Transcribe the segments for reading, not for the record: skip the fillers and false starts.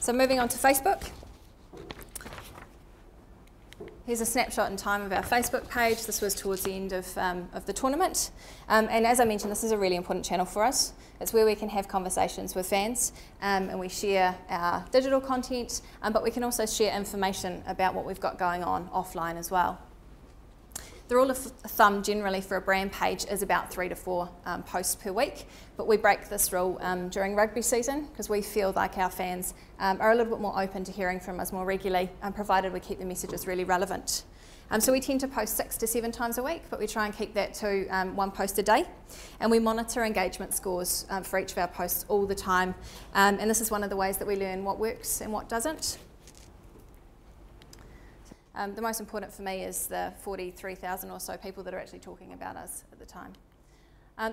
So moving on to Facebook. Here's a snapshot in time of our Facebook page. This was towards the end of the tournament. And as I mentioned, this is a really important channel for us. It's where we can have conversations with fans and we share our digital content, but we can also share information about what we've got going on offline as well. The rule of thumb generally for a brand page is about 3 to 4 posts per week, but we break this rule during rugby season because we feel like our fans are a little bit more open to hearing from us more regularly, provided we keep the messages really relevant. So we tend to post 6 to 7 times a week, but we try and keep that to 1 post a day. And we monitor engagement scores for each of our posts all the time. And this is one of the ways that we learn what works and what doesn't. The most important for me is the 43,000 or so people that are actually talking about us at the time.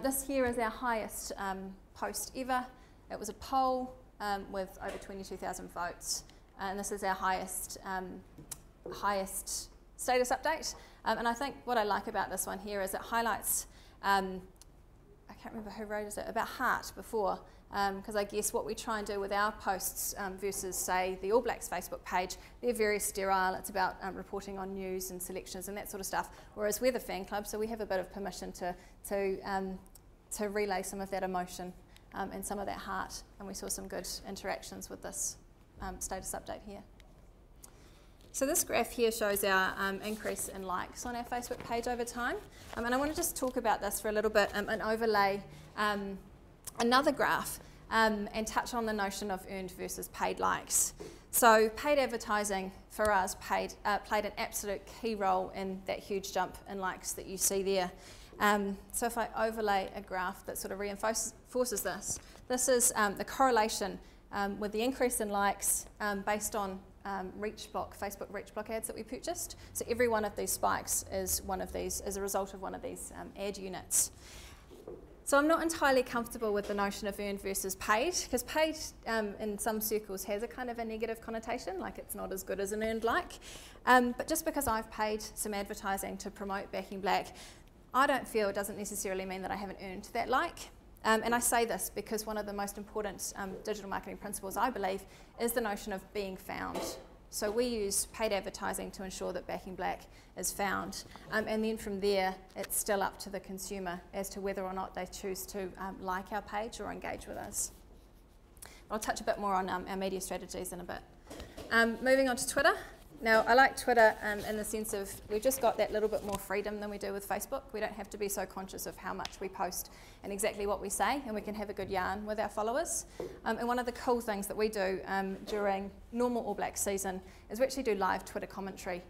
This here is our highest post ever. It was a poll with over 22,000 votes. And this is our highest status update. And I think what I like about this one here is it highlights, I can't remember who wrote it, about heart before. Because I guess what we try and do with our posts versus, say, the All Blacks Facebook page, they're very sterile. It's about reporting on news and selections and that sort of stuff, whereas we're the fan club, so we have a bit of permission to relay some of that emotion and some of that heart, and we saw some good interactions with this status update here. So this graph here shows our increase in likes on our Facebook page over time, and I want to just talk about this for a little bit and overlay another graph and touch on the notion of earned versus paid likes. So paid advertising for us played an absolute key role in that huge jump in likes that you see there. So if I overlay a graph that sort of reinforces this, this is the correlation with the increase in likes based on Facebook reach block ads that we purchased. So every one of these spikes is a result of one of these ad units. So I'm not entirely comfortable with the notion of earned versus paid, because paid in some circles has a kind of a negative connotation, like it's not as good as an earned like. But just because I've paid some advertising to promote Back in Black, I don't feel it doesn't necessarily mean that I haven't earned that like. And I say this because one of the most important digital marketing principles, I believe, is the notion of being found. So we use paid advertising to ensure that Back in Black is found. And then from there, it's still up to the consumer as to whether or not they choose to like our page or engage with us. I'll touch a bit more on our media strategies in a bit. Moving on to Twitter. Now, I like Twitter in the sense of we've just got that little bit more freedom than we do with Facebook. We don't have to be so conscious of how much we post and exactly what we say, and we can have a good yarn with our followers. And one of the cool things that we do during normal All Blacks season is we actually do live Twitter commentary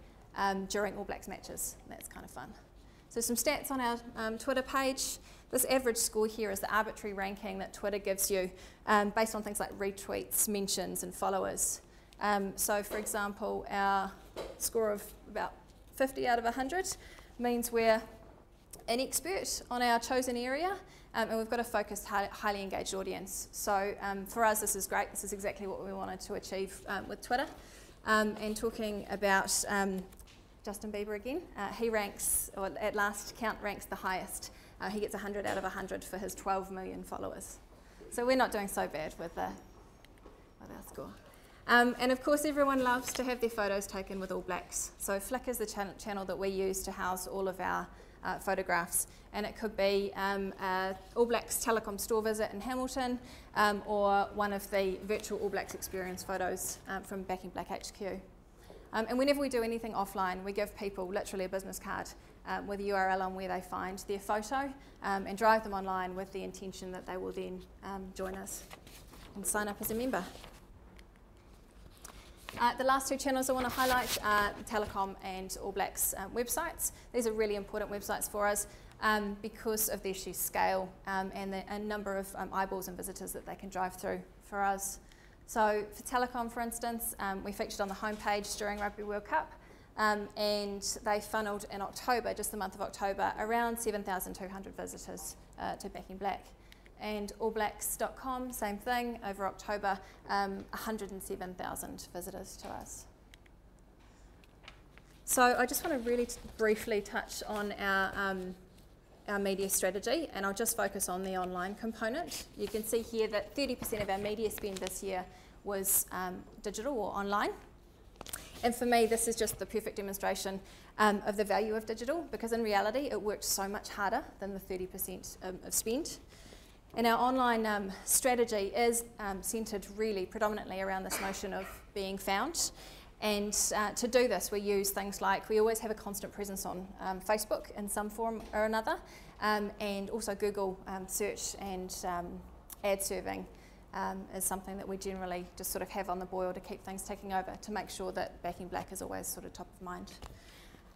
during All Blacks matches. That's kind of fun. So some stats on our Twitter page. This average score here is the arbitrary ranking that Twitter gives you based on things like retweets, mentions, and followers. So for example, our score of about 50 out of 100 means we're an expert on our chosen area, and we've got a focused, highly engaged audience. So for us, this is great. This is exactly what we wanted to achieve with Twitter. And talking about Justin Bieber again, he ranks, or at last count, ranks the highest. He gets 100 out of 100 for his 12 million followers. So we're not doing so bad with our score. And of course, everyone loves to have their photos taken with All Blacks. So Flick is the channel that we use to house all of our photographs. And it could be All Blacks Telecom store visit in Hamilton, or one of the virtual All Blacks experience photos from Back in Black HQ. And whenever we do anything offline, we give people literally a business card with a URL on where they find their photo and drive them online with the intention that they will then join us and sign up as a member. The last two channels I want to highlight are the Telecom and All Blacks websites. These are really important websites for us because of their sheer scale and the number of eyeballs and visitors that they can drive through for us. So for Telecom, for instance, we featured on the homepage during Rugby World Cup, and they funneled in October, just the month of October, around 7,200 visitors to Back in Black. And allblacks.com, same thing, over October, 107,000 visitors to us. So I just want to really briefly touch on our media strategy, and I'll just focus on the online component. You can see here that 30% of our media spend this year was digital or online. And for me, this is just the perfect demonstration of the value of digital, because in reality, it worked so much harder than the 30% of spend. And our online strategy is centred really predominantly around this notion of being found. And to do this, we use things like, we always have a constant presence on Facebook in some form or another, and also Google search and ad serving is something that we generally just sort of have on the boil to keep things ticking over, to make sure that backing black is always sort of top of mind.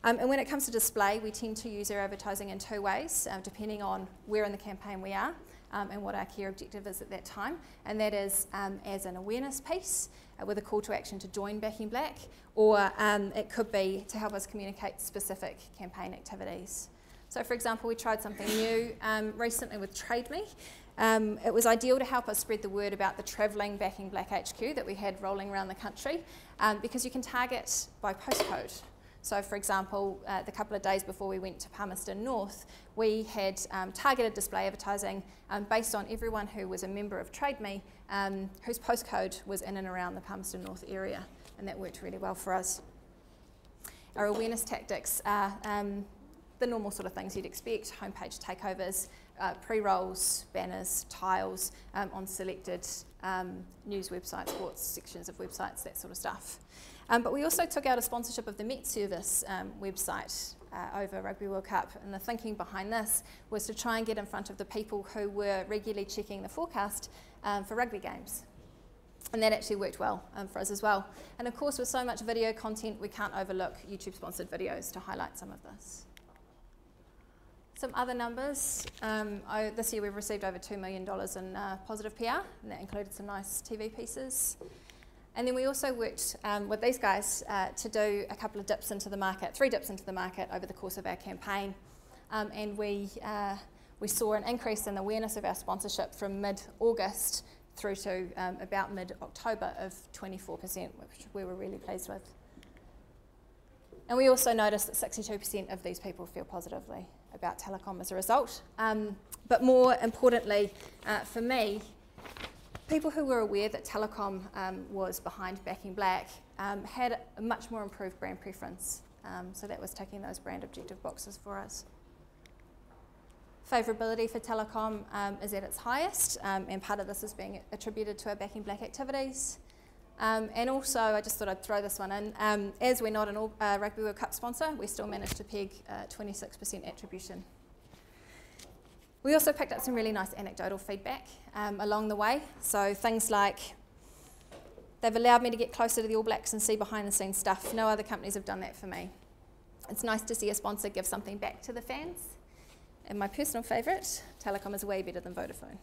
And when it comes to display, we tend to use our advertising in two ways, depending on where in the campaign we are and what our key objective is at that time. And that is as an awareness piece with a call to action to join Backing Black, or it could be to help us communicate specific campaign activities. So for example, we tried something new recently with Trade Me. It was ideal to help us spread the word about the travelling Backing Black HQ that we had rolling around the country, because you can target by postcode. So for example, the couple of days before we went to Palmerston North, we had targeted display advertising based on everyone who was a member of Trade Me, whose postcode was in and around the Palmerston North area, and that worked really well for us. Our awareness tactics are the normal sort of things you'd expect: homepage takeovers, pre-rolls, banners, tiles on selected news websites, sports sections of websites, that sort of stuff. But we also took out a sponsorship of the Met Service website over Rugby World Cup, and the thinking behind this was to try and get in front of the people who were regularly checking the forecast for rugby games. And that actually worked well for us as well. And of course, with so much video content, we can't overlook YouTube-sponsored videos to highlight some of this. Some other numbers. This year we've received over $2 million in positive PR, and that included some nice TV pieces. And then we also worked with these guys to do a couple of dips into the market, 3 dips into the market over the course of our campaign. And we saw an increase in awareness of our sponsorship from mid-August through to about mid-October of 24%, which we were really pleased with. And we also noticed that 62% of these people feel positively about telecom as a result. But more importantly, for me, people who were aware that telecom was behind Backing Black had a much more improved brand preference. So that was ticking those brand objective boxes for us. Favourability for telecom is at its highest, and part of this is being attributed to our Backing Black activities. And also, I just thought I'd throw this one in. As we're not a Rugby World Cup sponsor, we still managed to peg 26% attribution. We also picked up some really nice anecdotal feedback along the way. So things like, they've allowed me to get closer to the All Blacks and see behind the scenes stuff. No other companies have done that for me. It's nice to see a sponsor give something back to the fans. And my personal favourite, telecom is way better than Vodafone.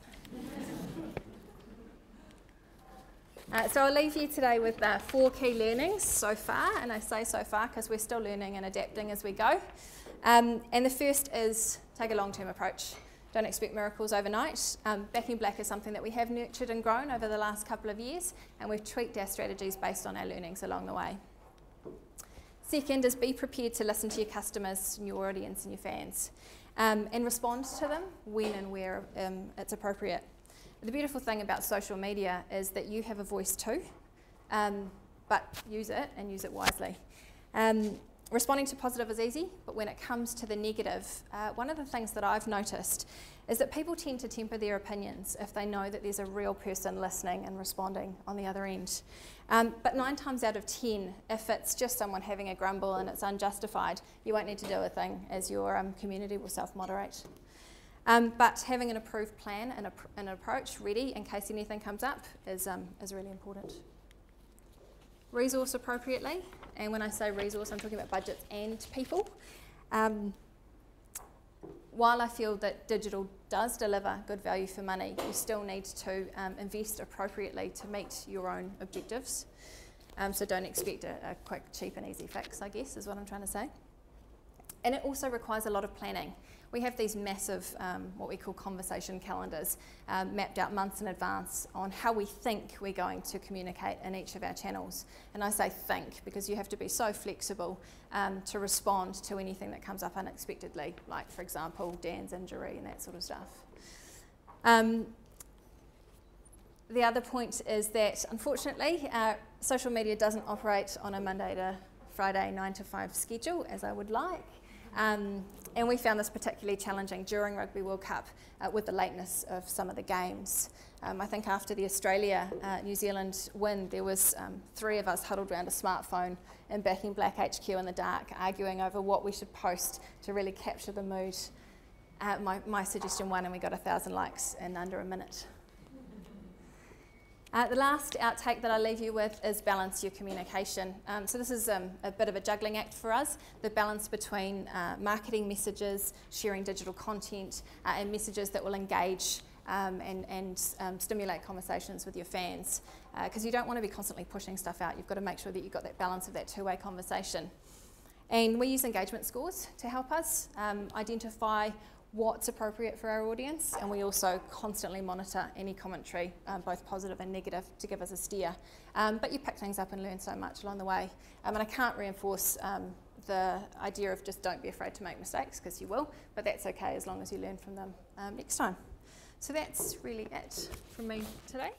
So I'll leave you today with 4 key learnings so far, and I say so far because we're still learning and adapting as we go. And the first is take a long-term approach. Don't expect miracles overnight. Backing Black is something that we have nurtured and grown over the last couple of years, and we've tweaked our strategies based on our learnings along the way. Second is be prepared to listen to your customers, and your audience and your fans, and respond to them when and where it's appropriate. The beautiful thing about social media is that you have a voice too, but use it and use it wisely. Responding to positive is easy, but when it comes to the negative, one of the things that I've noticed is that people tend to temper their opinions if they know that there's a real person listening and responding on the other end. But 9 times out of 10, if it's just someone having a grumble and it's unjustified, you won't need to do a thing, as your community will self-moderate. But having an approved plan and an approach ready in case anything comes up is really important. Resource appropriately, and when I say resource, I'm talking about budgets and people. While I feel that digital does deliver good value for money, you still need to invest appropriately to meet your own objectives. So don't expect a quick, cheap and easy fix, I guess, is what I'm trying to say. And it also requires a lot of planning. We have these massive, what we call conversation calendars, mapped out months in advance on how we think we're going to communicate in each of our channels. And I say think because you have to be so flexible to respond to anything that comes up unexpectedly, like, for example, Dan's injury and that sort of stuff. the other point is that, unfortunately, social media doesn't operate on a Monday to Friday 9 to 5 schedule, as I would like. And we found this particularly challenging during Rugby World Cup with the lateness of some of the games. I think after the Australia-New Zealand win, there was 3 of us huddled around a smartphone and back in Black HQ in the dark, arguing over what we should post to really capture the mood. My suggestion won, and we got 1,000 likes in under a minute. The last outtake that I'll leave you with is balance your communication. So this is a bit of a juggling act for us, the balance between marketing messages, sharing digital content, and messages that will engage and stimulate conversations with your fans. Because you don't want to be constantly pushing stuff out. You've got to make sure that you've got that balance of that two-way conversation. And we use engagement scores to help us identify what's appropriate for our audience, and we also constantly monitor any commentary, both positive and negative, to give us a steer. But you pick things up and learn so much along the way. And I can't reinforce the idea of just don't be afraid to make mistakes, because you will, but that's okay as long as you learn from them next time. So that's really it from me today.